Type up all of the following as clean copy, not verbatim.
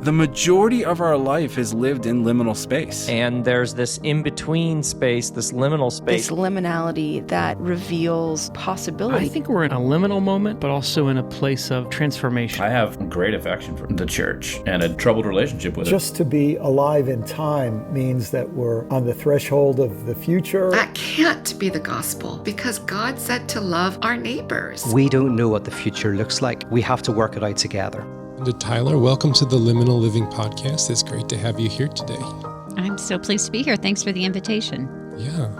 the majority of our life is lived in liminal space. And there's this in-between space, this liminal space. This liminality that reveals possibility. I think we're in a liminal moment, but also in a place of transformation. I have great affection for the church and a troubled relationship with it. Just to be alive in time means that we're on the threshold of the future. That can't be the gospel, because God said to love our neighbors. We don't know what the future looks like. We have to work it out together. And Tyler, welcome to the Liminal Living Podcast. It's great to have you here today. I'm so pleased to be here. Thanks for the invitation. Yeah.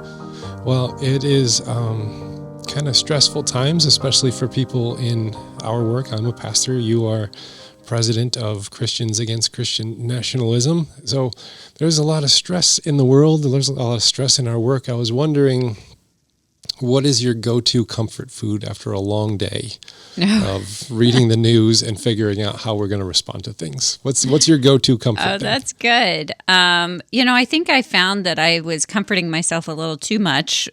Well, it is kind of stressful times, especially for people in our work. I'm a pastor. You are president of Christians Against Christian Nationalism. So there's a lot of stress in the world. There's a lot of stress in our work. I was wondering, what is your go-to comfort food after a long day of reading the news and figuring out how we're going to respond to things? What's your go-to comfort? Oh, that's good. I think I found that I was comforting myself a little too much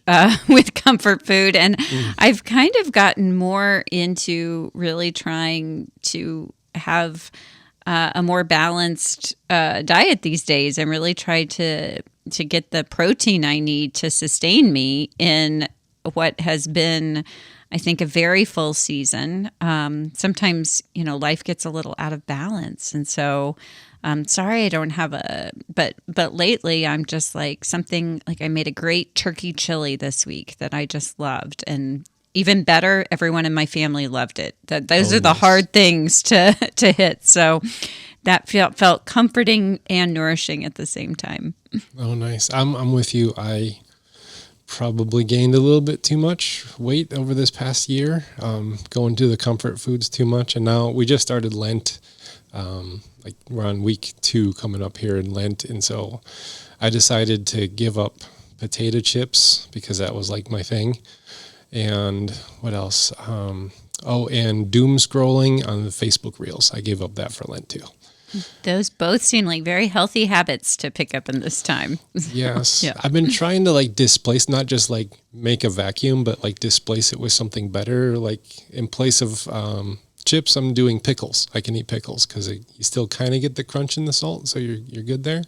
with comfort food, and I've kind of gotten more into really trying to have a more balanced diet these days, and really try to get the protein I need to sustain me in what has been, I think, a very full season. Sometimes, life gets a little out of balance. And so, sorry, I don't have but lately I'm just like something, like I made a great turkey chili this week that I just loved. And even better, everyone in my family loved it. Those are the hard things to hit. So that felt comforting and nourishing at the same time. Oh, nice. I'm with you. I probably gained a little bit too much weight over this past year, going to the comfort foods too much. And now we just started Lent, like we're on week 2 coming up here in Lent. And so I decided to give up potato chips because that was like my thing. And what else? And doom scrolling on the Facebook Reels. I gave up that for Lent too. Those both seem like very healthy habits to pick up in this time. Yes. Yeah. I've been trying to displace, not just make a vacuum, but displace it with something better. Like in place of chips, I'm doing pickles. I can eat pickles because you still kind of get the crunch and the salt. So you're good there.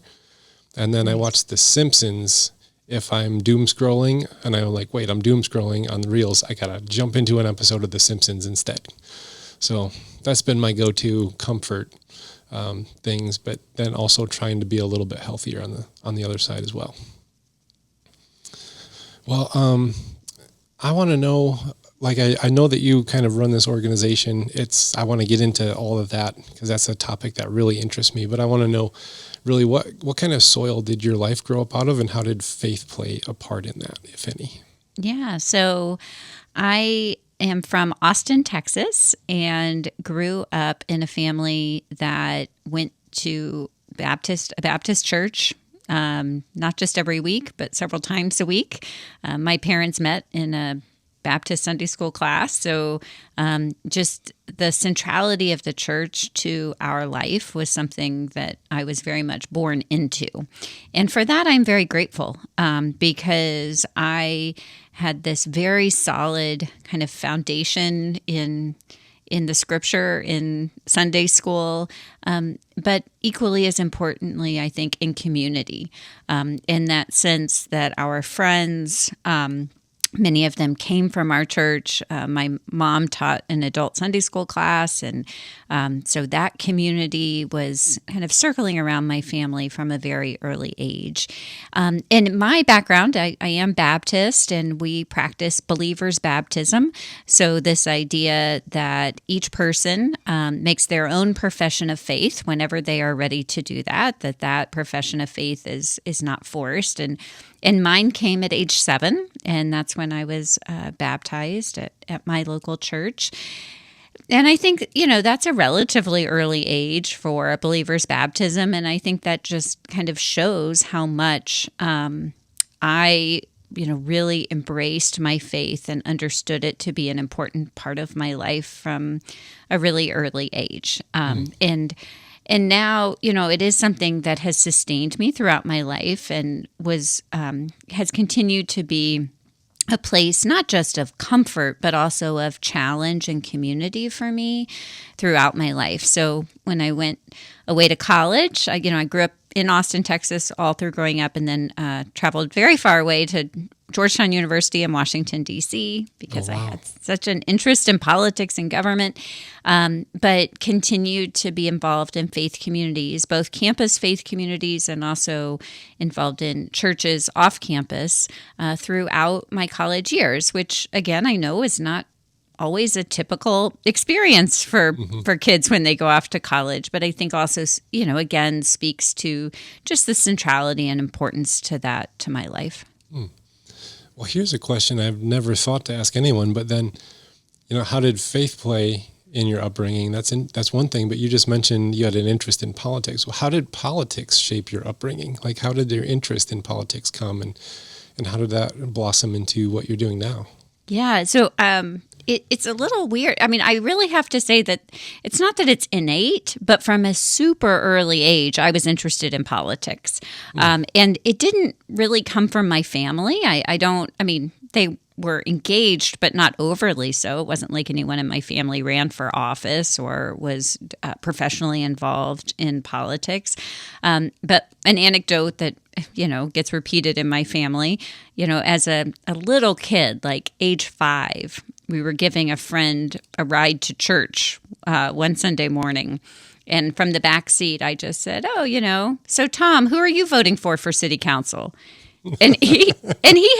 And then I watch The Simpsons. If I'm doom scrolling and I'm like, wait, I'm doom scrolling on the Reels, I got to jump into an episode of The Simpsons instead. So that's been my go-to comfort things, but then also trying to be a little bit healthier on the other side as well. Well, I want to know, I know that you kind of run this organization. I want to get into all of that because that's a topic that really interests me, but I want to know really what kind of soil did your life grow up out of, and how did faith play a part in that, if any? Yeah, so I am from Austin, Texas, and grew up in a family that went to a Baptist church, not just every week, but several times a week. My parents met in a Baptist Sunday school class. So just the centrality of the church to our life was something that I was very much born into. And for that, I'm very grateful because I had this very solid kind of foundation in the scripture, in Sunday school, but equally as importantly, I think, in community, in that sense that our friends, many of them came from our church. My mom taught an adult Sunday school class, and so that community was kind of circling around my family from a very early age. In my background, I am Baptist, and we practice believers' baptism. So this idea that each person makes their own profession of faith whenever they are ready to do that profession of faith is not forced. And mine came at age 7, and that's when I was baptized at my local church. And I think, that's a relatively early age for a believer's baptism, and I think that just kind of shows how much I really embraced my faith and understood it to be an important part of my life from a really early age. And now, it is something that has sustained me throughout my life and has continued to be a place not just of comfort, but also of challenge and community for me throughout my life. So when I went away to college, I grew up in Austin, Texas, all through growing up, and then traveled very far away to Georgetown University in Washington, D.C., because I had such an interest in politics and government, but continued to be involved in faith communities, both campus faith communities and also involved in churches off campus throughout my college years, which, again, I know is not always a typical experience for kids when they go off to college. But I think also, again, speaks to just the centrality and importance to that to my life. Well, here's a question I've never thought to ask anyone, but then, how did faith play in your upbringing? That's one thing, but you just mentioned you had an interest in politics. Well, how did politics shape your upbringing? Like, how did your interest in politics come, and how did that blossom into what you're doing now? Yeah, so it's a little weird. I mean, I really have to say that it's not that it's innate, but from a super early age, I was interested in politics. And it didn't really come from my family. They were engaged, but not overly so. It wasn't like anyone in my family ran for office or was professionally involved in politics. But an anecdote that, gets repeated in my family, as a little kid, like age 5, we were giving a friend a ride to church one Sunday morning. And from the back seat, I just said, so Tom, who are you voting for city council? And he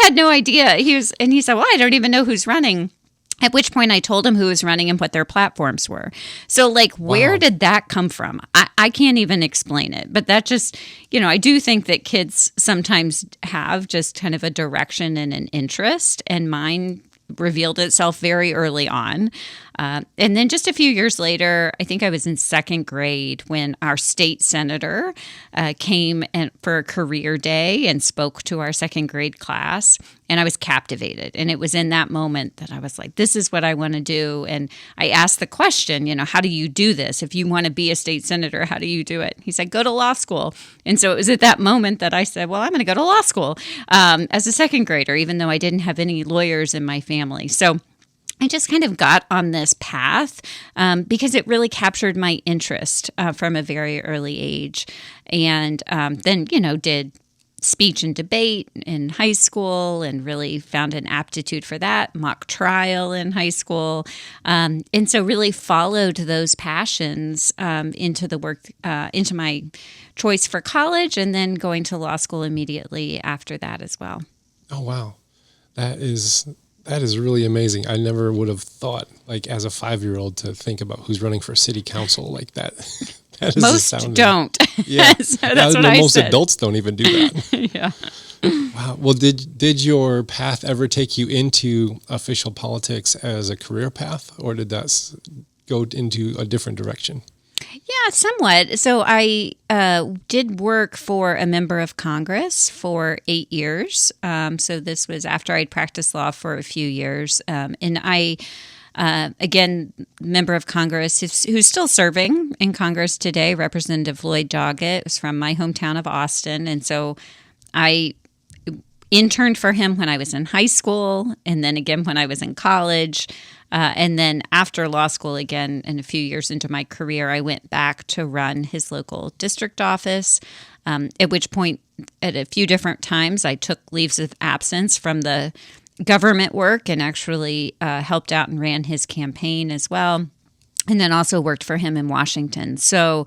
had no idea. He said, well, I don't even know who's running. At which point I told him who was running and what their platforms were. So where did that come from? I can't even explain it. But that just, I do think that kids sometimes have just kind of a direction and an interest, and mine revealed itself very early on. And then just a few years later, I think I was in 2nd grade when our state senator came for a career day and spoke to our 2nd grade class. And I was captivated. And it was in that moment that I was like, this is what I want to do. And I asked the question, how do you do this? If you want to be a state senator, how do you do it? He said, go to law school. And so it was at that moment that I said, well, I'm going to go to law school as a 2nd grader, even though I didn't have any lawyers in my family. So I just kind of got on this path because it really captured my interest from a very early age. And then, did speech and debate in high school and really found an aptitude for that, mock trial in high school. And so really followed those passions into the work, into my choice for college, and then going to law school immediately after that as well. Oh, wow. That is really amazing. I never would have thought, as a 5-year-old, to think about who's running for city council like that. Most don't. Yeah, so that's what I most said. Adults don't even do that. Yeah. Wow. Well, did your path ever take you into official politics as a career path, or did that go into a different direction? Yeah, somewhat. So I did work for a member of Congress for 8 years. So this was after I'd practiced law for a few years. And I, again, member of Congress who's still serving in Congress today, Representative Lloyd Doggett, was from my hometown of Austin. And so I interned for him when I was in high school, and then again when I was in college. And then after law school, again, and a few years into my career, I went back to run his local district office, at which point, at a few different times, I took leaves of absence from the government work and actually helped out and ran his campaign as well, and then also worked for him in Washington. So,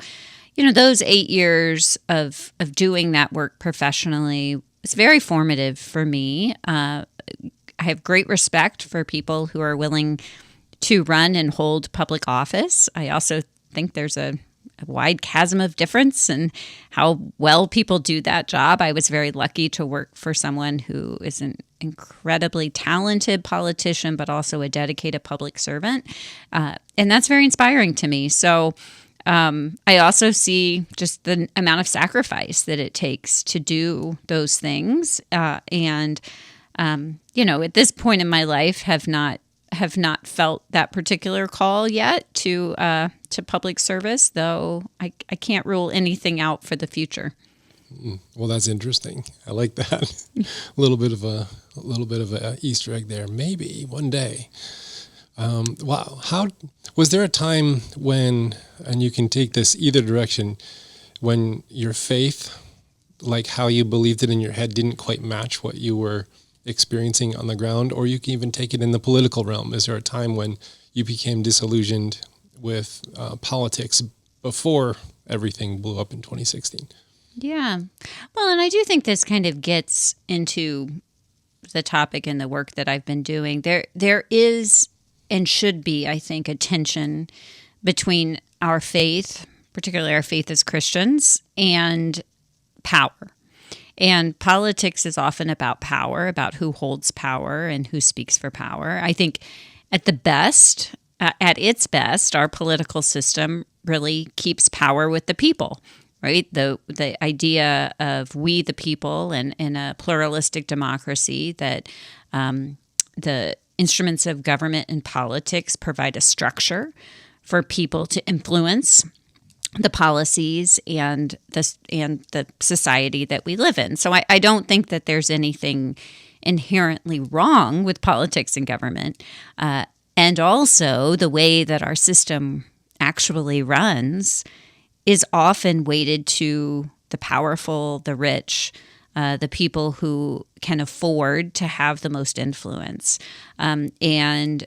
those 8 years of doing that work professionally was very formative for me. I have great respect for people who are willing to run and hold public office. I also think there's a wide chasm of difference in how well people do that job. I was very lucky to work for someone who is an incredibly talented politician, but also a dedicated public servant. And that's very inspiring to me. So I also see just the amount of sacrifice that it takes to do those things. At this point in my life, have not felt that particular call yet to public service, though I can't rule anything out for the future. Well, that's interesting. I like that. A little bit of a a little bit of an Easter egg there. Maybe one day. Wow. How was there a time when, and you can take this either direction, when your faith, like how you believed it in your head, didn't quite match what you were experiencing on the ground, or you can even take it in the political realm? Is there a time when you became disillusioned with politics before everything blew up in 2016? Yeah. Well, and I do think this kind of gets into the topic and the work that I've been doing. There is and should be, I think, a tension between our faith, particularly our faith as Christians, and power. And politics is often about power, about who holds power and who speaks for power. I think at its best, our political system really keeps power with the people, right? The idea of we the people and in a pluralistic democracy, that the instruments of government and politics provide a structure for people to influence the policies and the society that we live in. So I don't think that there's anything inherently wrong with politics and government. And also the way that our system actually runs is often weighted to the powerful, the rich, the people who can afford to have the most influence. And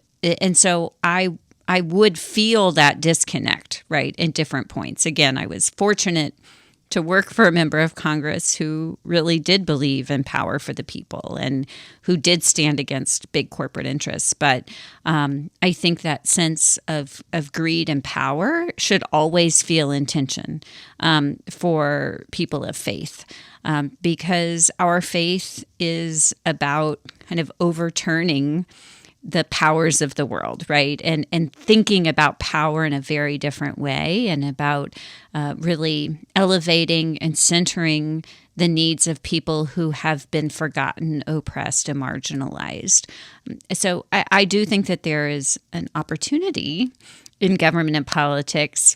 so I would feel that disconnect, right, at different points. Again, I was fortunate to work for a member of Congress who really did believe in power for the people and who did stand against big corporate interests. But I think that sense of greed and power should always feel in tension for people of faith, because our faith is about kind of overturning the powers of the world, right? And thinking about power in a very different way, and about really elevating and centering the needs of people who have been forgotten, oppressed, and marginalized. So I do think that there is an opportunity in government and politics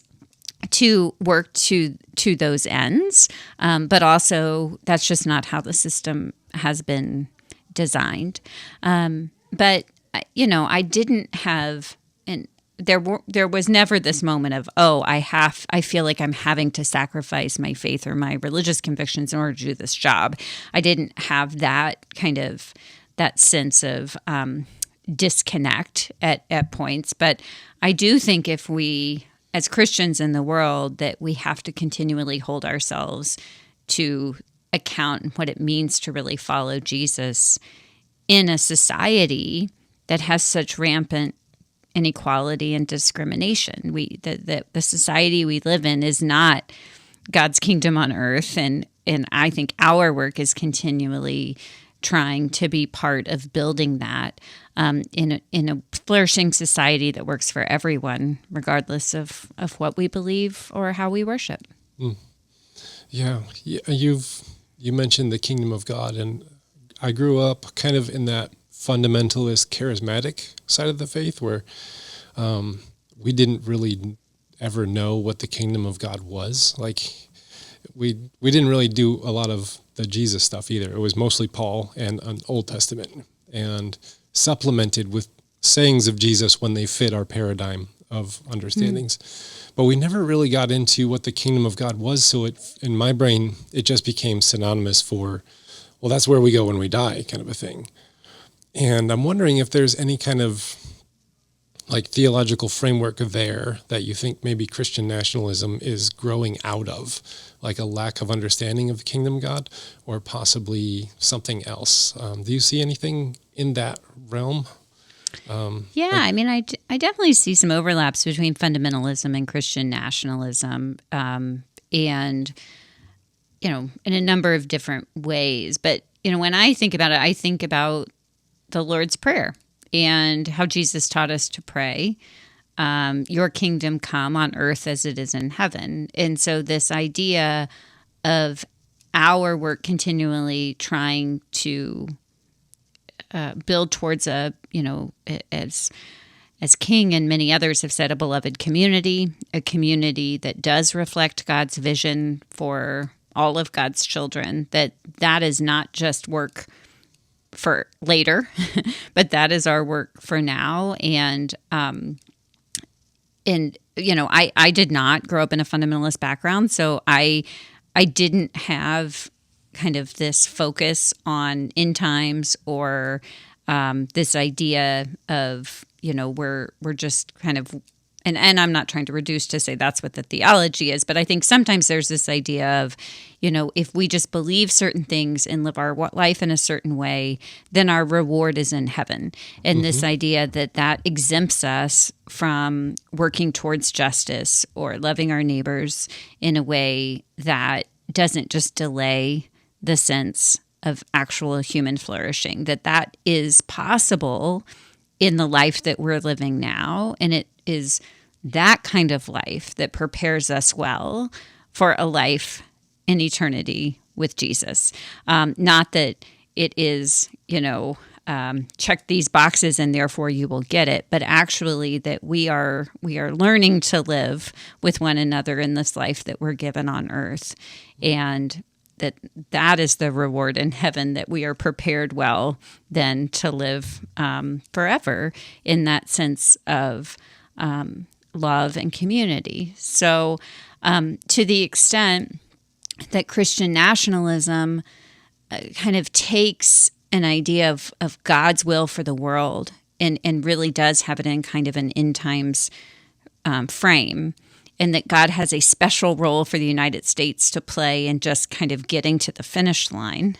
to work to those ends, but also that's just not how the system has been designed. But I didn't have, and there was never this moment of, I feel like I'm having to sacrifice my faith or my religious convictions in order to do this job. I didn't have that that sense of disconnect at points. But I do think if we, as Christians in the world, that we have to continually hold ourselves to account what it means to really follow Jesus in a society that has such rampant inequality and discrimination. The society we live in is not God's kingdom on earth, and I think our work is continually trying to be part of building that in a flourishing society that works for everyone, regardless of what we believe or how we worship. Yeah, you mentioned the kingdom of God, and I grew up kind of in that fundamentalist, charismatic side of the faith, where we didn't really ever know what the kingdom of God was. Like, we didn't really do a lot of the Jesus stuff either. It was mostly Paul and an Old Testament, and supplemented with sayings of Jesus when they fit our paradigm of understandings. But we never really got into what the kingdom of God was. So in my brain, it just became synonymous for, well, that's where we go when we die, kind of a thing. And I'm wondering if there's any kind of like theological framework there that you think maybe Christian nationalism is growing out of, like a lack of understanding of the kingdom of God, or possibly something else. Do you see anything in that realm? I definitely see some overlaps between fundamentalism and Christian nationalism, and in a number of different ways. But when I think about it, I think about the Lord's Prayer and how Jesus taught us to pray, your kingdom come on earth as it is in heaven. And so this idea of our work continually trying to build towards as King and many others have said, a beloved community, a community that does reflect God's vision for all of God's children, that is not just work for later, but that is our work for now. And I did not grow up in a fundamentalist background, so I didn't have kind of this focus on end times or this idea of, we're just kind of, and I'm not trying to reduce to say that's what the theology is, but I think sometimes there's this idea of, if we just believe certain things and live our life in a certain way, then our reward is in heaven. And this idea that exempts us from working towards justice or loving our neighbors in a way that doesn't just delay the sense of actual human flourishing, that is possible in the life that we're living now. And it is that kind of life that prepares us well for a life in eternity with Jesus. Not that it is, check these boxes and therefore you will get it, but actually that we are learning to live with one another in this life that we're given on earth. And that is the reward in heaven, that we are prepared well then to live forever in that sense of love and community. So to the extent that Christian nationalism kind of takes an idea of God's will for the world and really does have it in kind of an end times frame, and that God has a special role for the United States to play in just kind of getting to the finish line,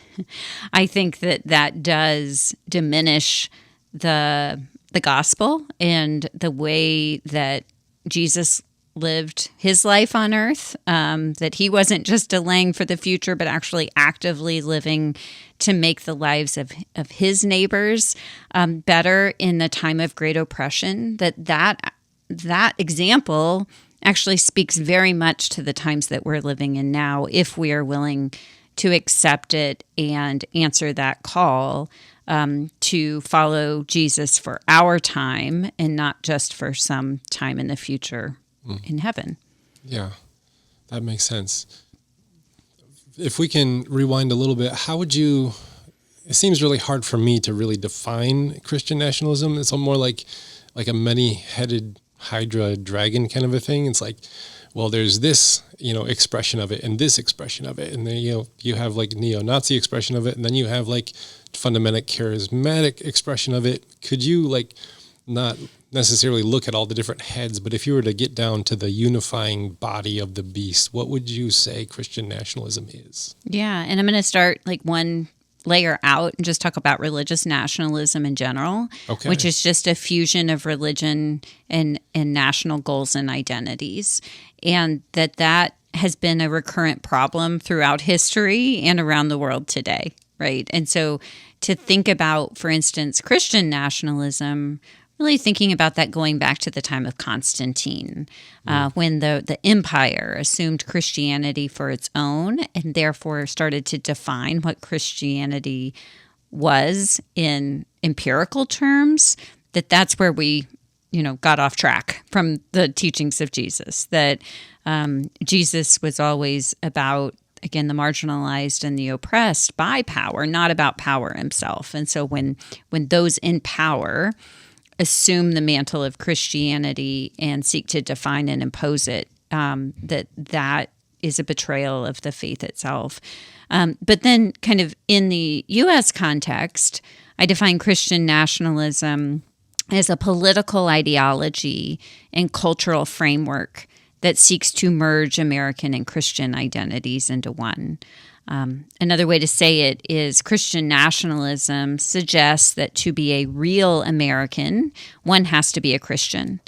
I think that does diminish the gospel and the way that Jesus lived his life on earth, that he wasn't just delaying for the future, but actually actively living to make the lives of his neighbors better in the time of great oppression, that example actually speaks very much to the times that we're living in now, if we are willing to accept it and answer that call to follow Jesus for our time and not just for some time in the future in heaven. Yeah, that makes sense. If we can rewind a little bit, how would you, it seems really hard for me to really define Christian nationalism. It's more like a many-headed Hydra dragon kind of a thing. It's like, well, there's this, expression of it and this expression of it. And then, you have like neo-Nazi expression of it. And then you have like fundamental charismatic expression of it. Could you not necessarily look at all the different heads, but if you were to get down to the unifying body of the beast, what would you say Christian nationalism is? Yeah. And I'm going to start one layer out and just talk about religious nationalism in general, which is just a fusion of religion and national goals and identities. And that has been a recurrent problem throughout history and around the world today, right? And so to think about, for instance, Christian nationalism, really thinking about that going back to the time of Constantine, when the empire assumed Christianity for its own and therefore started to define what Christianity was in empirical terms, that's where we, got off track from the teachings of Jesus, that Jesus was always about, again, the marginalized and the oppressed by power, not about power himself. And so when those in power assume the mantle of Christianity and seek to define and impose it, that is a betrayal of the faith itself. But then kind of in the U.S. context, I define Christian nationalism as a political ideology and cultural framework that seeks to merge American and Christian identities into one. Another way to say it is Christian nationalism suggests that to be a real American, one has to be a Christian.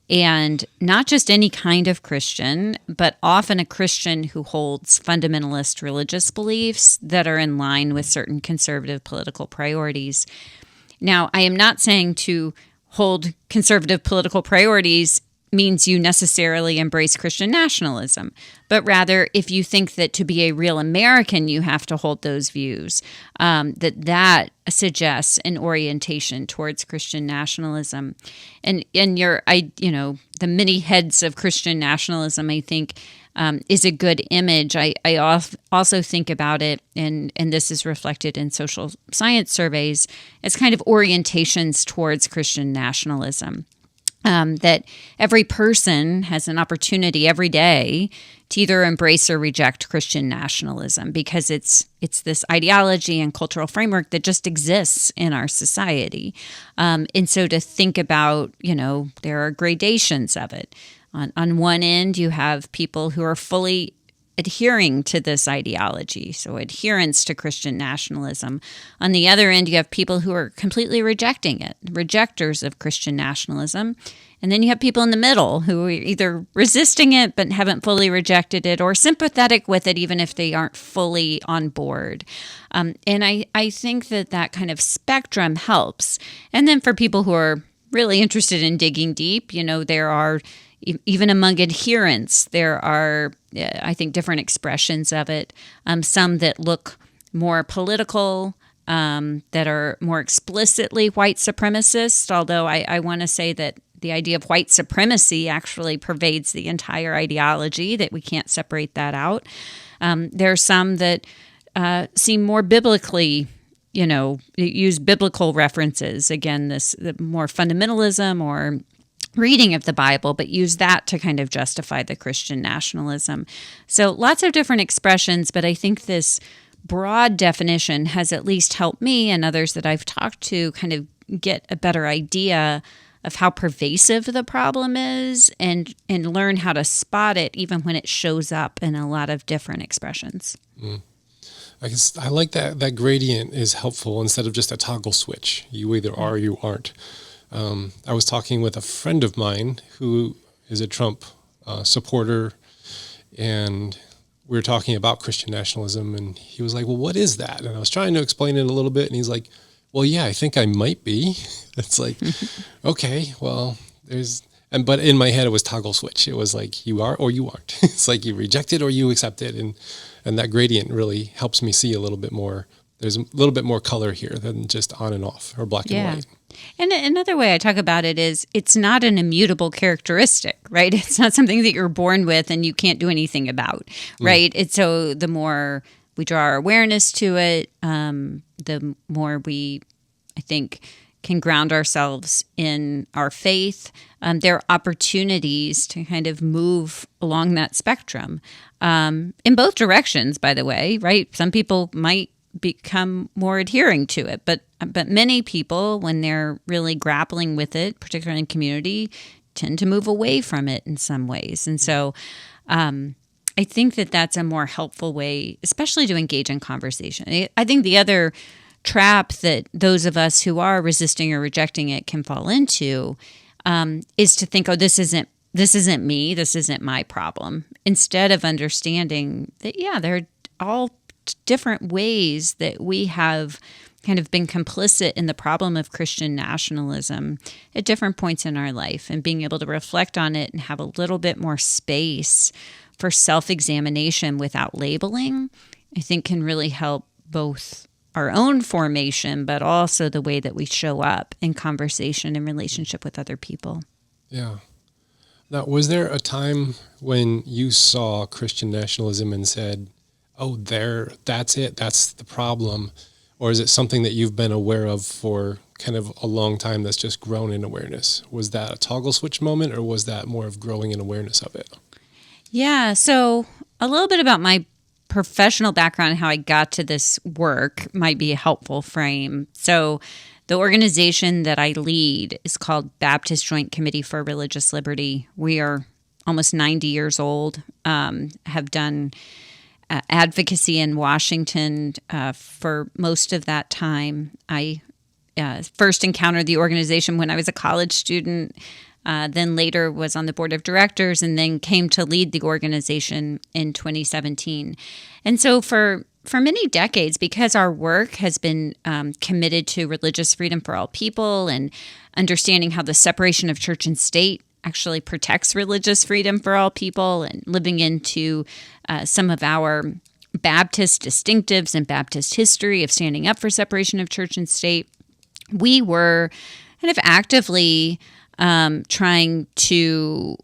And not just any kind of Christian, but often a Christian who holds fundamentalist religious beliefs that are in line with certain conservative political priorities. Now, I am not saying to hold conservative political priorities means you necessarily embrace Christian nationalism, but rather if you think that to be a real American you have to hold those views, that suggests an orientation towards Christian nationalism. And the many heads of Christian nationalism, I think, is a good image. I also think about it, and this is reflected in social science surveys, as kind of orientations towards Christian nationalism. That every person has an opportunity every day to either embrace or reject Christian nationalism, because it's this ideology and cultural framework that just exists in our society. And so to think about, there are gradations of it. On one end, you have people who are fully adhering to this ideology, so adherence to Christian nationalism. On the other end, you have people who are completely rejecting it, rejectors of Christian nationalism. And then you have people in the middle who are either resisting it but haven't fully rejected it, or sympathetic with it even if they aren't fully on board. And I think that kind of spectrum helps. And then for people who are really interested in digging deep, there are, even among adherents, there are, I think, different expressions of it. Some that look more political, that are more explicitly white supremacist, although I want to say that the idea of white supremacy actually pervades the entire ideology, that we can't separate that out. There are some that seem more biblically, use biblical references. Again, the more fundamentalism or reading of the Bible, but use that to kind of justify the Christian nationalism. So lots of different expressions, but I think this broad definition has at least helped me and others that I've talked to kind of get a better idea of how pervasive the problem is, and learn how to spot it even when it shows up in a lot of different expressions. I like that gradient is helpful instead of just a toggle switch. You either are or you aren't. I was talking with a friend of mine who is a Trump supporter, and we were talking about Christian nationalism, and he was like, well, what is that? And I was trying to explain it a little bit, and he's like, well, yeah, I think I might be. It's like, okay, well, but in my head, it was toggle switch. It was like, you are or you aren't. It's like you reject it or you accept it. And that gradient really helps me see a little bit more. There's a little bit more color here than just on and off or black and white. And another way I talk about it is it's not an immutable characteristic, right? It's not something that you're born with and you can't do anything about, right? It's so the more we draw our awareness to it, the more we, I think, can ground ourselves in our faith. There are opportunities to kind of move along that spectrum in both directions, by the way, right? Some people might become more adhering to it, but many people, when they're really grappling with it, particularly in community, tend to move away from it in some ways. And so I think that's a more helpful way, especially to engage in conversation. I think the other trap that those of us who are resisting or rejecting it can fall into is to think, oh, this isn't me, this isn't my problem, instead of understanding that, there are all different ways that we have kind of been complicit in the problem of Christian nationalism at different points in our life, and being able to reflect on it and have a little bit more space for self-examination without labeling, I think can really help both our own formation, but also the way that we show up in conversation and relationship with other people. Yeah. Now, was there a time when you saw Christian nationalism and said, oh, that's it, that's the problem? Or is it something that you've been aware of for kind of a long time that's just grown in awareness? Was that a toggle switch moment, or was that more of growing in awareness of it? Yeah, so a little bit about my professional background and how I got to this work might be a helpful frame. So the organization that I lead is called Baptist Joint Committee for Religious Liberty. We are almost 90 years old, have done advocacy in Washington for most of that time. I first encountered the organization when I was a college student, then later was on the board of directors, and then came to lead the organization in 2017. And so for many decades, because our work has been committed to religious freedom for all people and understanding how the separation of church and state actually protects religious freedom for all people, and living into some of our Baptist distinctives and Baptist history of standing up for separation of church and state, we were kind of actively trying to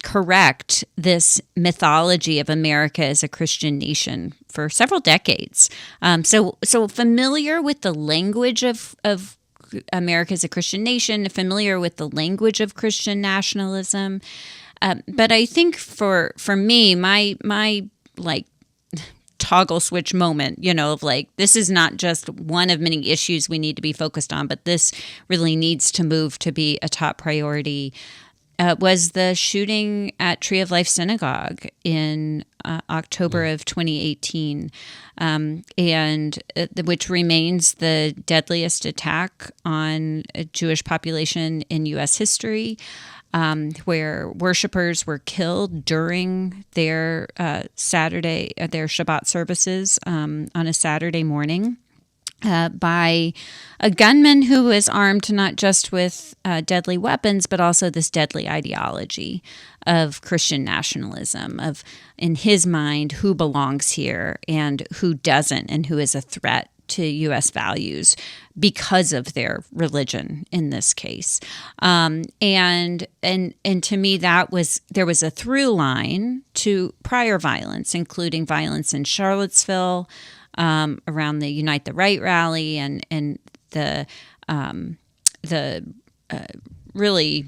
correct this mythology of America as a Christian nation for several decades. So familiar with the language of America as a Christian nation, familiar with the language of Christian nationalism. But I think for me, my like toggle switch moment, of like, this is not just one of many issues we need to be focused on, but this really needs to move to be a top priority, was the shooting at Tree of Life Synagogue in October of 2018, and which remains the deadliest attack on a Jewish population in U.S. history, where worshipers were killed during their their Shabbat services on a Saturday morning. By a gunman who was armed not just with deadly weapons, but also this deadly ideology of Christian nationalism, of, in his mind, who belongs here and who doesn't, and who is a threat to U.S. values because of their religion in this case. And to me, there was a through line to prior violence, including violence in Charlottesville, around the Unite the Right rally and the really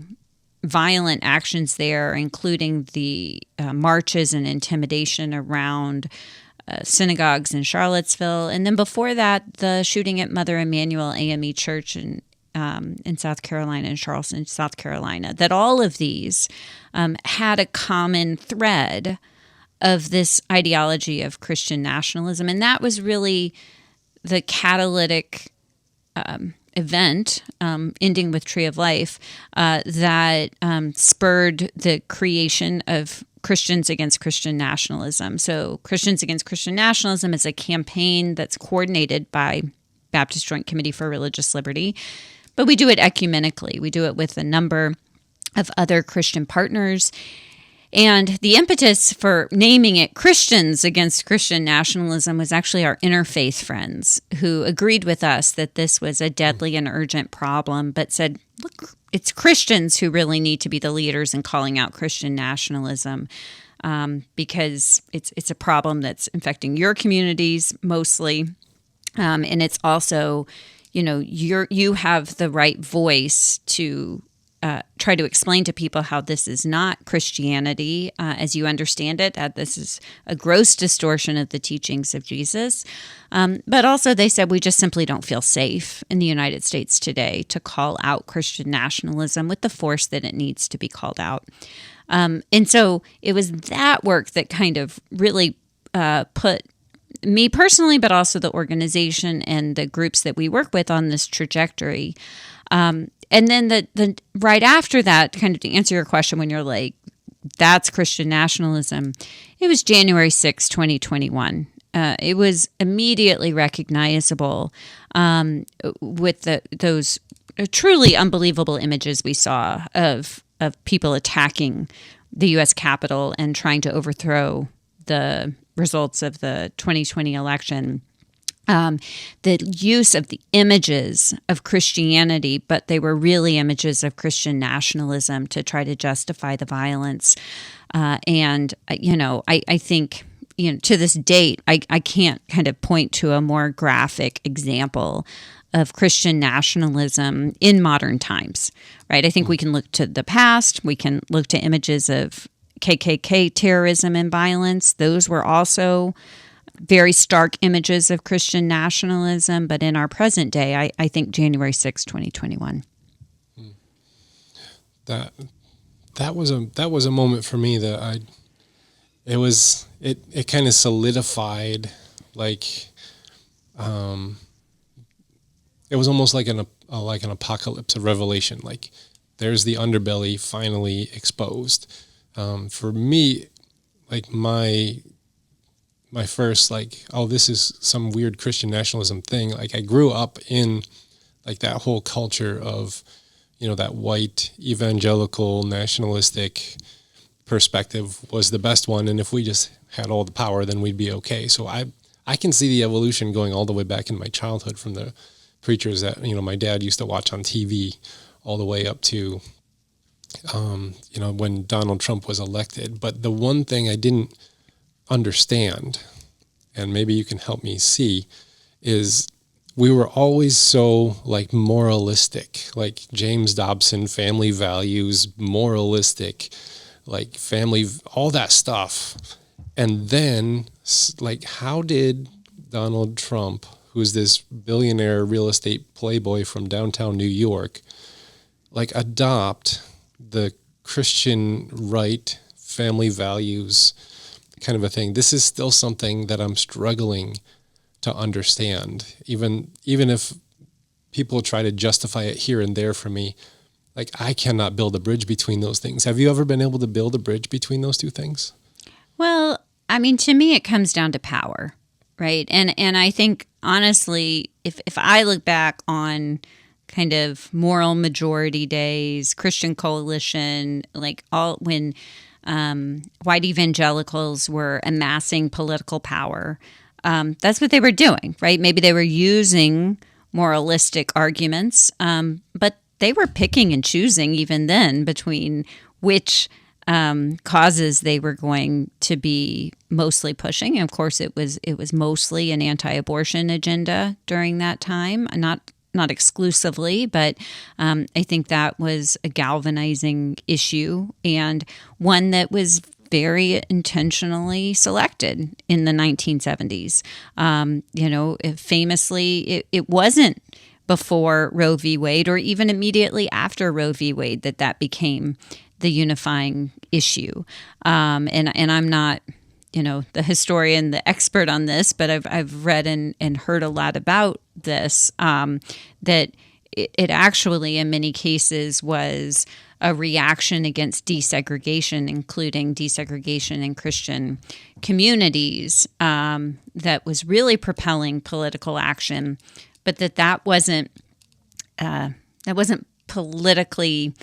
violent actions there, including the marches and intimidation around synagogues in Charlottesville, and then before that, the shooting at Mother Emanuel AME Church in South Carolina, in Charleston, South Carolina. That all of these had a common thread of this ideology of Christian nationalism. And that was really the catalytic event, ending with Tree of Life, that spurred the creation of Christians Against Christian Nationalism. So Christians Against Christian Nationalism is a campaign that's coordinated by Baptist Joint Committee for Religious Liberty, but we do it ecumenically. We do it with a number of other Christian partners. And the impetus for naming it Christians Against Christian Nationalism was actually our interfaith friends who agreed with us that this was a deadly and urgent problem, but said, look, it's Christians who really need to be the leaders in calling out Christian nationalism, because it's a problem that's infecting your communities mostly. And it's also, you have the right voice to try to explain to people how this is not Christianity as you understand it. This is a gross distortion of the teachings of Jesus. But also they said, we just simply don't feel safe in the United States today to call out Christian nationalism with the force that it needs to be called out. And so it was that work that kind of really put me personally, but also the organization and the groups that we work with on this trajectory. And then the right after that, kind of to answer your question when you're like, that's Christian nationalism, it was January 6, 2021. It was immediately recognizable with those truly unbelievable images we saw of people attacking the U.S. Capitol and trying to overthrow the results of the 2020 election. The use of the images of Christianity, but they were really images of Christian nationalism to try to justify the violence. I think, to this date, I can't kind of point to a more graphic example of Christian nationalism in modern times, right? I think we can look to the past. We can look to images of KKK terrorism and violence. Those were also very stark images of Christian nationalism, but in our present day, I think January 6, 2021. That was a moment for me that it kind of solidified, like it was almost like an apocalypse, a revelation. Like there's the underbelly finally exposed. For me, like my first, like, oh, this is some weird Christian nationalism thing. Like I grew up in like that whole culture of, that white evangelical nationalistic perspective was the best one. And if we just had all the power, then we'd be okay. So I can see the evolution going all the way back in my childhood from the preachers that, my dad used to watch on TV all the way up to, when Donald Trump was elected. But the one thing I didn't understand, and maybe you can help me see, is we were always so like moralistic, like James Dobson, family values, moralistic, like family, all that stuff. And then like, how did Donald Trump, who's this billionaire real estate playboy from downtown New York, like adopt the Christian right, family values kind of a thing? This is still something that I'm struggling to understand. Even if people try to justify it here and there for me, like I cannot build a bridge between those things. Have you ever been able to build a bridge between those two things? Well, I mean, to me, it comes down to power, right? And I think, honestly, if I look back on kind of moral majority days, Christian coalition, like all when white evangelicals were amassing political power, that's what they were doing, right? Maybe they were using moralistic arguments, but they were picking and choosing even then between which causes they were going to be mostly pushing. And of course, it was mostly an anti-abortion agenda during that time, not exclusively, but I think that was a galvanizing issue and one that was very intentionally selected in the 1970s. Famously, it wasn't before Roe v. Wade or even immediately after Roe v. Wade that became the unifying issue. And I'm not, the historian, the expert on this, but I've read and heard a lot about this, that it actually in many cases was a reaction against desegregation, including desegregation in Christian communities, that was really propelling political action, but that wasn't politically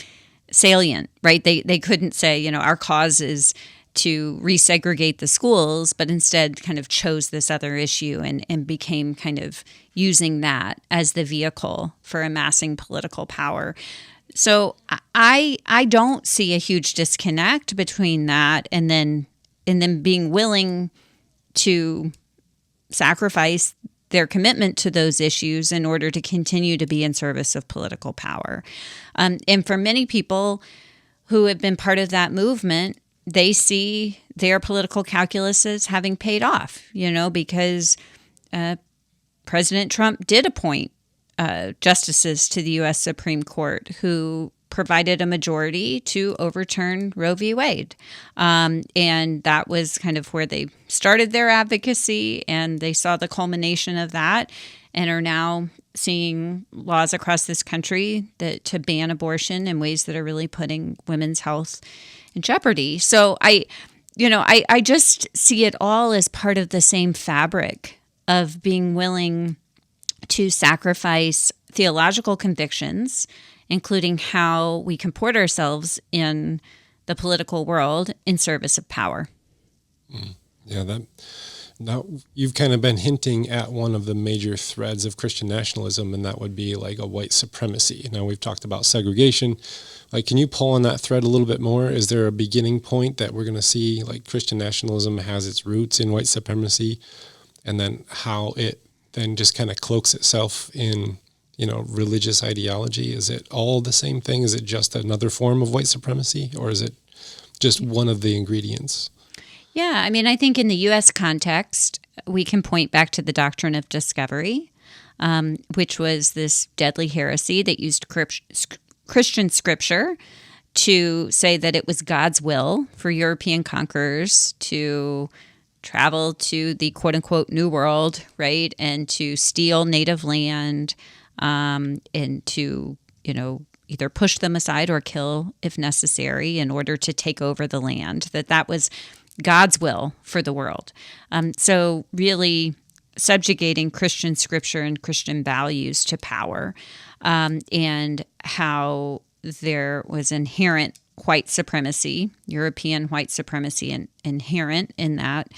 salient, right? They couldn't say, our cause is to resegregate the schools, but instead kind of chose this other issue and became kind of using that as the vehicle for amassing political power. So I don't see a huge disconnect between that and then being willing to sacrifice their commitment to those issues in order to continue to be in service of political power. And for many people who have been part of that movement, they see their political calculus as having paid off, because President Trump did appoint justices to the U.S. Supreme Court who provided a majority to overturn Roe v. Wade. And that was kind of where they started their advocacy, and they saw the culmination of that and are now seeing laws across this country to ban abortion in ways that are really putting women's health in jeopardy. So I just see it all as part of the same fabric of being willing to sacrifice theological convictions, including how we comport ourselves in the political world in service of power. Yeah, now you've kind of been hinting at one of the major threads of Christian nationalism, and that would be like a white supremacy. Now we've talked about segregation. Like, can you pull on that thread a little bit more? Is there a beginning point that we're going to see like Christian nationalism has its roots in white supremacy, and then how it then just kind of cloaks itself in, religious ideology? Is it all the same thing? Is it just another form of white supremacy, or is it just one of the ingredients? Yeah, I mean, I think in the U.S. context, we can point back to the doctrine of discovery, which was this deadly heresy that used Christian scripture to say that it was God's will for European conquerors to travel to the quote-unquote New World, right, and to steal native land and to, either push them aside or kill if necessary in order to take over the land, that was God's will for the world. So really subjugating Christian scripture and Christian values to power, and how there was inherent white supremacy, European white supremacy inherent in that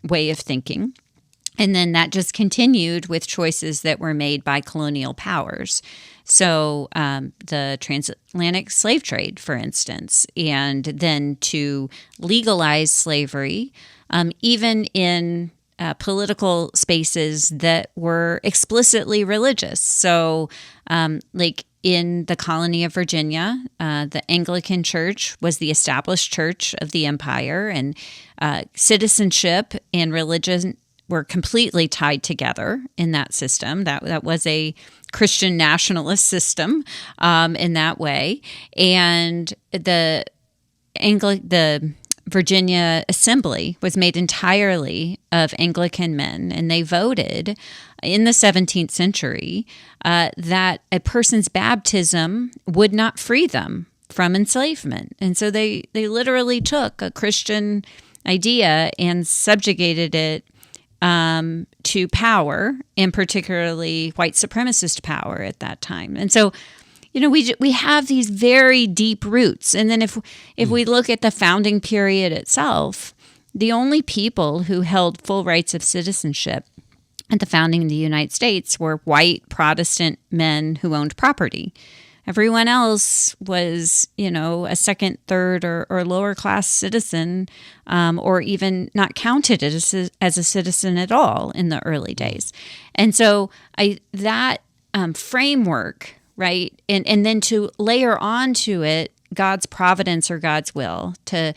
way of thinking. And then that just continued with choices that were made by colonial powers. So the transatlantic slave trade, for instance, and then to legalize slavery, even in political spaces that were explicitly religious. So like in the colony of Virginia, the Anglican Church was the established church of the empire, and citizenship and religion were completely tied together in that system. That was a Christian nationalist system in that way. And the Virginia Assembly was made entirely of Anglican men, and they voted in the 17th century that a person's baptism would not free them from enslavement. And so they literally took a Christian idea and subjugated it to power, and particularly white supremacist power at that time. And so, we have these very deep roots. And then if we look at the founding period itself, the only people who held full rights of citizenship at the founding of the United States were white Protestant men who owned property. Everyone else was, a second, third, or lower class citizen, or even not counted as a citizen at all in the early days. And so that framework, right, and then to layer onto it God's providence or God's will, to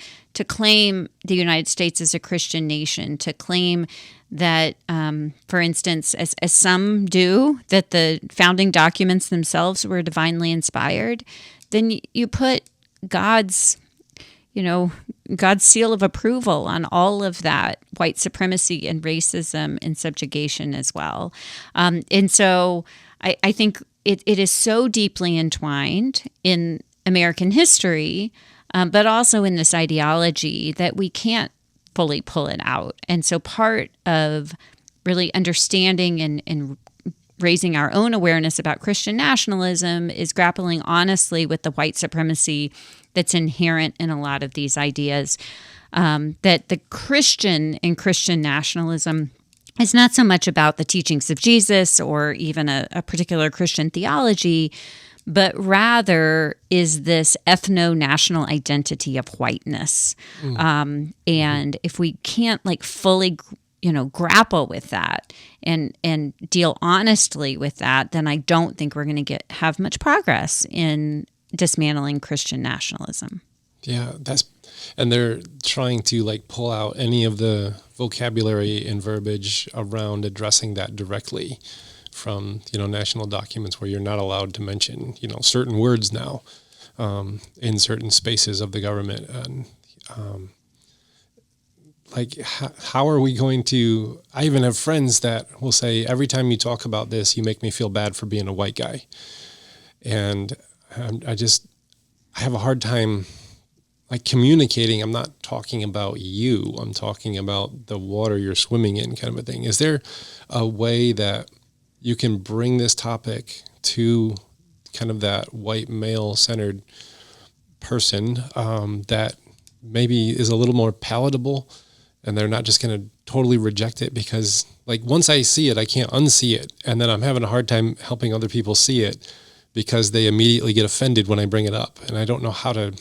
claim the United States as a Christian nation, to claim that, for instance, as some do, that the founding documents themselves were divinely inspired, then you put God's seal of approval on all of that white supremacy and racism and subjugation as well. And so I think it is so deeply entwined in American history, but also in this ideology that we can't fully pull it out. And so part of really understanding and raising our own awareness about Christian nationalism is grappling honestly with the white supremacy that's inherent in a lot of these ideas, that the Christian in Christian nationalism is not so much about the teachings of Jesus or even a particular Christian theology, but rather is this ethno-national identity of whiteness. And if we can't fully, grapple with that and deal honestly with that, then I don't think we're going to have much progress in dismantling Christian nationalism. Yeah, and they're trying to pull out any of the vocabulary and verbiage around addressing that directly from, national documents where you're not allowed to mention, certain words now in certain spaces of the government. And how are we going to, I even have friends that will say, every time you talk about this, you make me feel bad for being a white guy. And I have a hard time communicating. I'm not talking about you. I'm talking about the water you're swimming in, kind of a thing. Is there a way that you can bring this topic to kind of that white male-centered person that maybe is a little more palatable, and they're not just going to totally reject it? Because once I see it, I can't unsee it. And then I'm having a hard time helping other people see it because they immediately get offended when I bring it up. And I don't know how to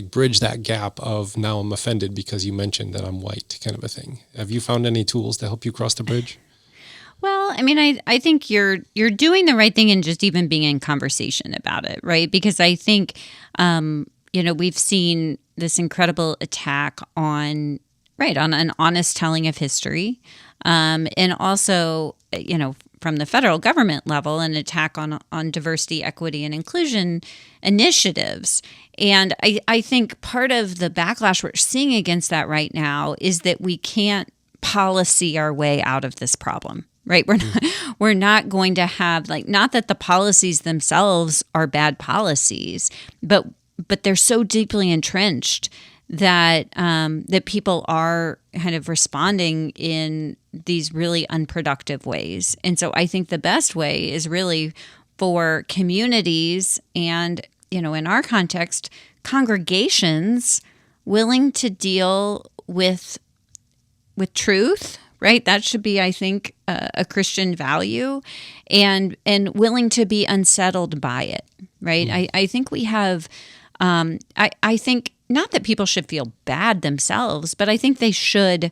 bridge that gap of now I'm offended because you mentioned that I'm white, kind of a thing. Have you found any tools to help you cross the bridge? Well, I mean, I think you're doing the right thing in just even being in conversation about it, right? Because I think, we've seen this incredible attack on an honest telling of history, and also, from the federal government level, an attack on diversity, equity, and inclusion initiatives. And I think part of the backlash we're seeing against that right now is that we can't policy our way out of this problem. Right. We're not going to have not that the policies themselves are bad policies, but they're so deeply entrenched that that people are kind of responding in these really unproductive ways. And so I think the best way is really for communities and, in our context, congregations willing to deal with truth, right? That should be, I think, a Christian value, and willing to be unsettled by it, right? I think we have, I think not that people should feel bad themselves, but I think they should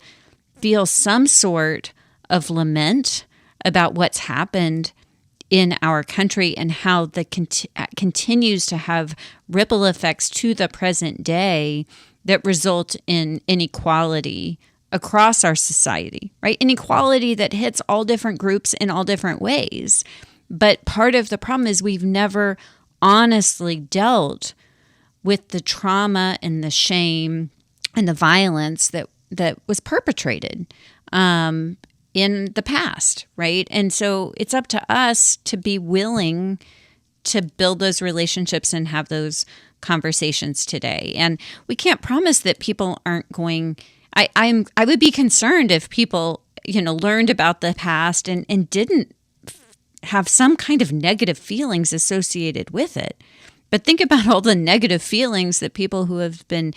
feel some sort of lament about what's happened in our country and how the continues to have ripple effects to the present day that result in inequality across our society, right? Inequality that hits all different groups in all different ways. But part of the problem is we've never honestly dealt with the trauma and the shame and the violence that was perpetrated in the past, right? And so it's up to us to be willing to build those relationships and have those conversations today. And we can't promise that people aren't going. I would be concerned if people, learned about the past and didn't have some kind of negative feelings associated with it. But think about all the negative feelings that people who have been,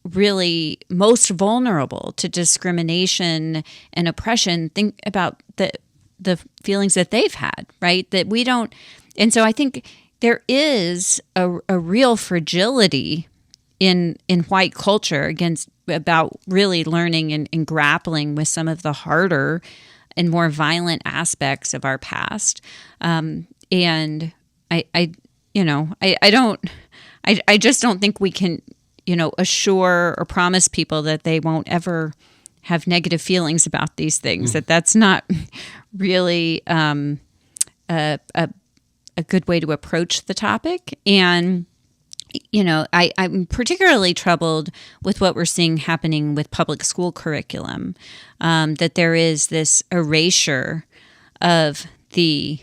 really most vulnerable to discrimination and oppression, think about the feelings that they've had, right? That we don't. And so I think there is a real fragility in white culture about really learning and grappling with some of the harder and more violent aspects of our past. And I just don't think we can, assure or promise people that they won't ever have negative feelings about these things. That's not really a good way to approach the topic. And I'm particularly troubled with what we're seeing happening with public school curriculum, that there is this erasure of the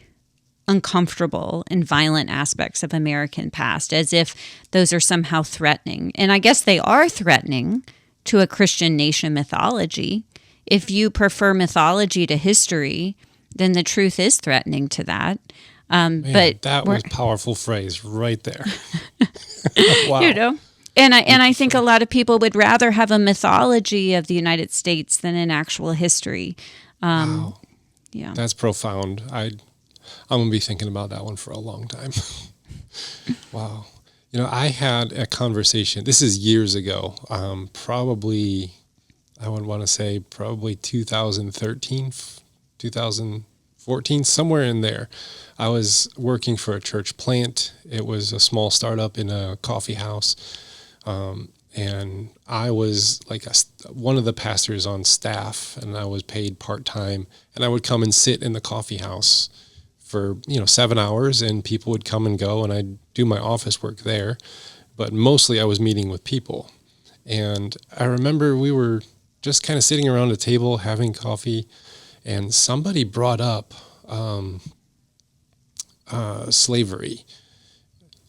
uncomfortable and violent aspects of American past, as if those are somehow threatening. And I guess they are threatening to a Christian nation mythology. If you prefer mythology to history, then the truth is threatening to that. But that was a powerful phrase right there. Wow. And I think a lot of people would rather have a mythology of the United States than an actual history. Wow. Yeah, that's profound. I'm going to be thinking about that one for a long time. Wow. I had a conversation, this is years ago, probably, I would want to say probably 2013, 2014, somewhere in there. I was working for a church plant. It was a small startup in a coffee house. And I was like one of the pastors on staff, and I was paid part-time, and I would come and sit in the coffee house for 7 hours, and people would come and go, and I'd do my office work there, but mostly I was meeting with people. And I remember we were just kind of sitting around a table having coffee, and somebody brought up slavery,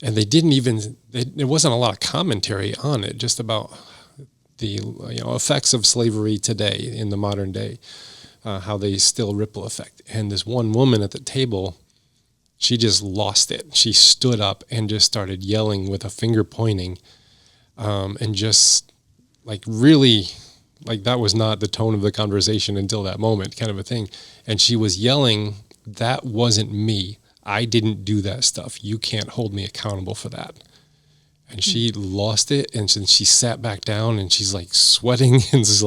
and they didn't even, there wasn't a lot of commentary on it, just about the effects of slavery today in the modern day. How they still ripple effect. And this one woman at the table, she just lost it. She stood up and just started yelling with a finger pointing, and just really, that was not the tone of the conversation until that moment, kind of a thing. And she was yelling, "That wasn't me. I didn't do that stuff. You can't hold me accountable for that." And she lost it, and she sat back down, and she's sweating and just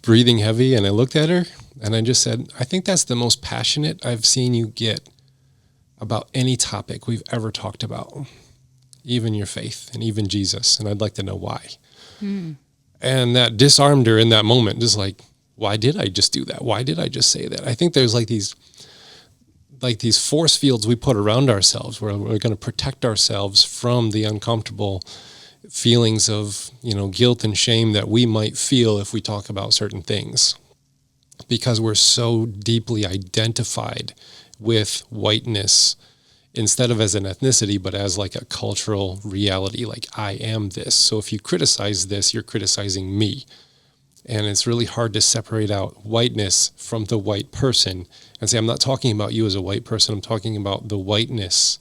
breathing heavy. And I looked at her, and I just said, "I think that's the most passionate I've seen you get about any topic we've ever talked about, even your faith and even Jesus. And I'd like to know why." And that disarmed her in that moment. Just why did I just do that? Why did I just say that? I think there's these force fields we put around ourselves where we're going to protect ourselves from the uncomfortable feelings of, guilt and shame that we might feel if we talk about certain things, because we're so deeply identified with whiteness instead of as an ethnicity, but as a cultural reality. I am this. So if you criticize this, you're criticizing me. And it's really hard to separate out whiteness from the white person and say, I'm not talking about you as a white person. I'm talking about the whiteness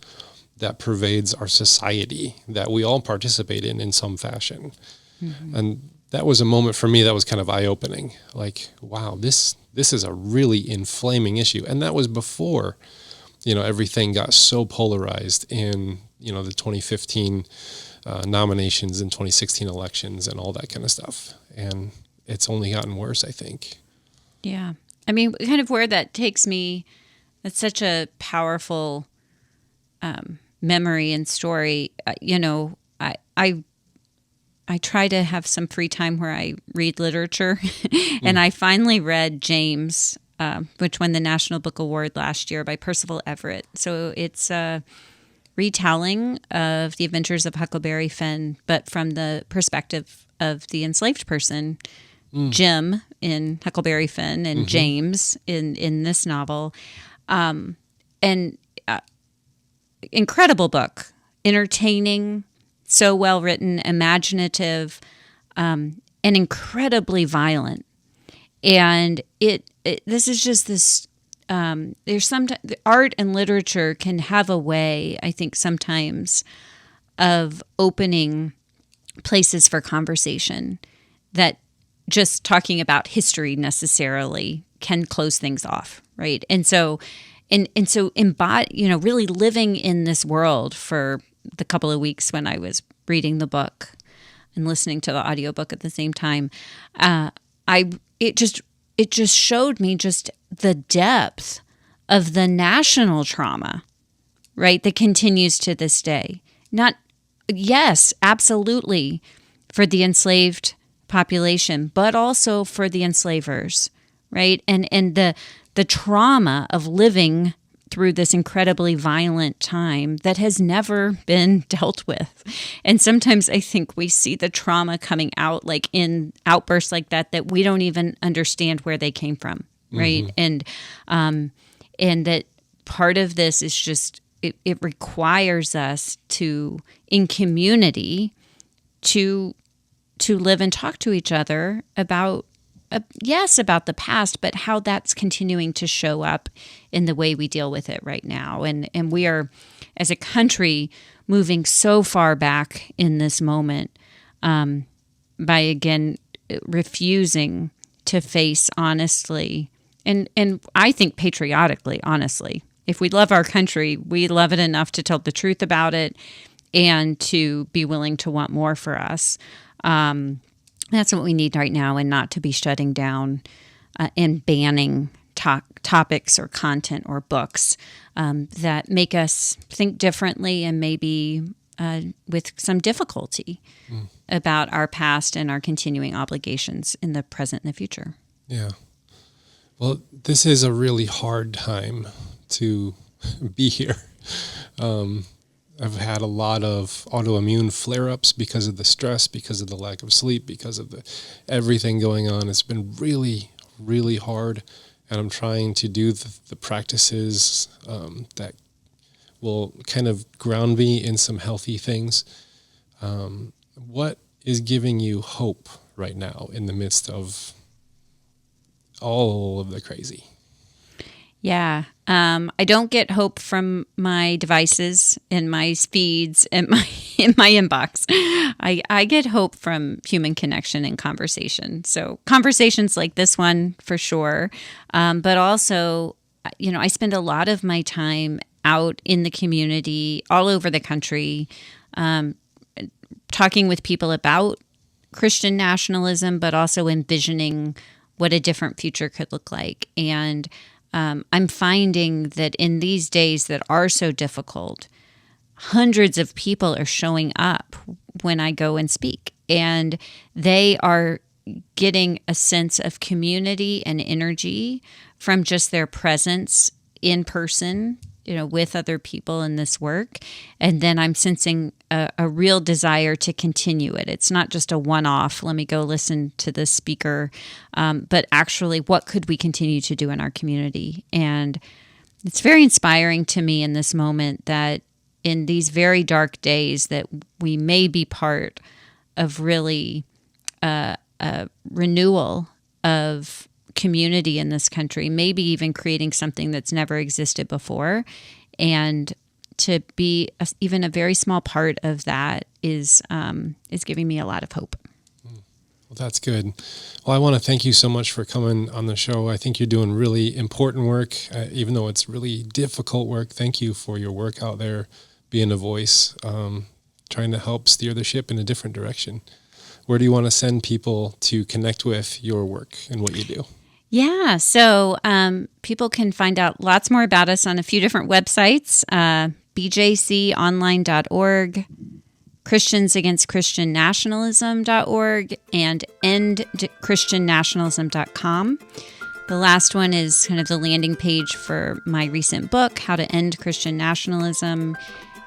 that pervades our society, that we all participate in some fashion. And that was a moment for me that was kind of eye-opening. Like, wow, this is a really inflaming issue. And that was before, everything got so polarized in, the 2015 nominations and 2016 elections and all that kind of stuff. And it's only gotten worse, I think. Yeah. I mean, kind of where that takes me, that's such a powerful memory and story. I try to have some free time where I read literature, and I finally read James, which won the National Book Award last year, by Percival Everett. So it's a retelling of the adventures of Huckleberry Finn, but from the perspective of the enslaved person, Jim in Huckleberry Finn, and James in this novel. Incredible book, entertaining, so well written, imaginative, and incredibly violent. And this is just this. There's art and literature can have a way, I think, sometimes of opening places for conversation that just talking about history necessarily can close things off, right? And so really living in this world for the couple of weeks when I was reading the book and listening to the audiobook at the same time, it just showed me just the depth of the national trauma, right, that continues to this day. Yes, absolutely, for the enslaved population, but also for the enslavers, right? And the trauma of living through this incredibly violent time that has never been dealt with. And sometimes I think we see the trauma coming out like in outbursts like that we don't even understand where they came from, right? And that part of this is just, it requires us to, in community, to live and talk to each other about the past, but how that's continuing to show up in the way we deal with it right now. And we are, as a country, moving so far back in this moment by, again, refusing to face honestly and I think patriotically, honestly. If we love our country, we love it enough to tell the truth about it and to be willing to want more for us. That's what we need right now, and not to be shutting down and banning topics or content or books that make us think differently and maybe with some difficulty about our past and our continuing obligations in the present and the future. Yeah. Well, this is a really hard time to be here. I've had a lot of autoimmune flare-ups because of the stress, because of the lack of sleep, because of everything going on. It's been really, really hard, and I'm trying to do the practices that will kind of ground me in some healthy things. What is giving you hope right now in the midst of all of the crazy? Yeah. I don't get hope from my devices and my feeds and in my inbox. I get hope from human connection and conversation. So conversations like this one for sure. But also, I spend a lot of my time out in the community all over the country, talking with people about Christian nationalism, but also envisioning what a different future could look like. And I'm finding that in these days that are so difficult, hundreds of people are showing up when I go and speak, and they are getting a sense of community and energy from just their presence in person, with other people in this work. And then I'm sensing a real desire to continue it. It's not just a one-off, let me go listen to this speaker, but actually what could we continue to do in our community? And it's very inspiring to me in this moment that in these very dark days that we may be part of really a renewal of community in this country, maybe even creating something that's never existed before. And to be even a very small part of that is giving me a lot of hope. That's good. Well, I want to thank you so much for coming on the show. I think you're doing really important work, even though it's really difficult work. Thank you for your work out there, being a voice, trying to help steer the ship in a different direction. Where do you want to send people to connect with your work and what you do? Yeah, so people can find out lots more about us on a few different websites, bjconline.org, Christians Against Christian Nationalism.org, and endchristiannationalism.com. The last one is kind of the landing page for my recent book, How to End Christian Nationalism.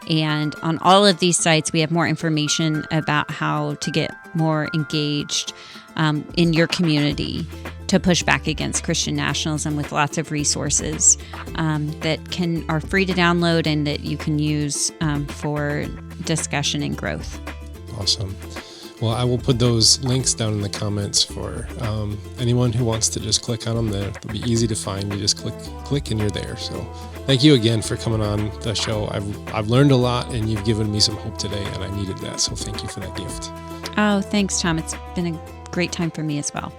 And on all of these sites, we have more information about how to get more engaged in your community to push back against Christian nationalism, with lots of resources that are free to download and that you can use for discussion and growth. Awesome. Well, I will put those links down in the comments for anyone who wants to just click on them. They'll be easy to find. You just click and you're there. So thank you again for coming on the show. I've learned a lot, and you've given me some hope today, and I needed that. So thank you for that gift. Oh, thanks, Tom. It's been a great time for me as well.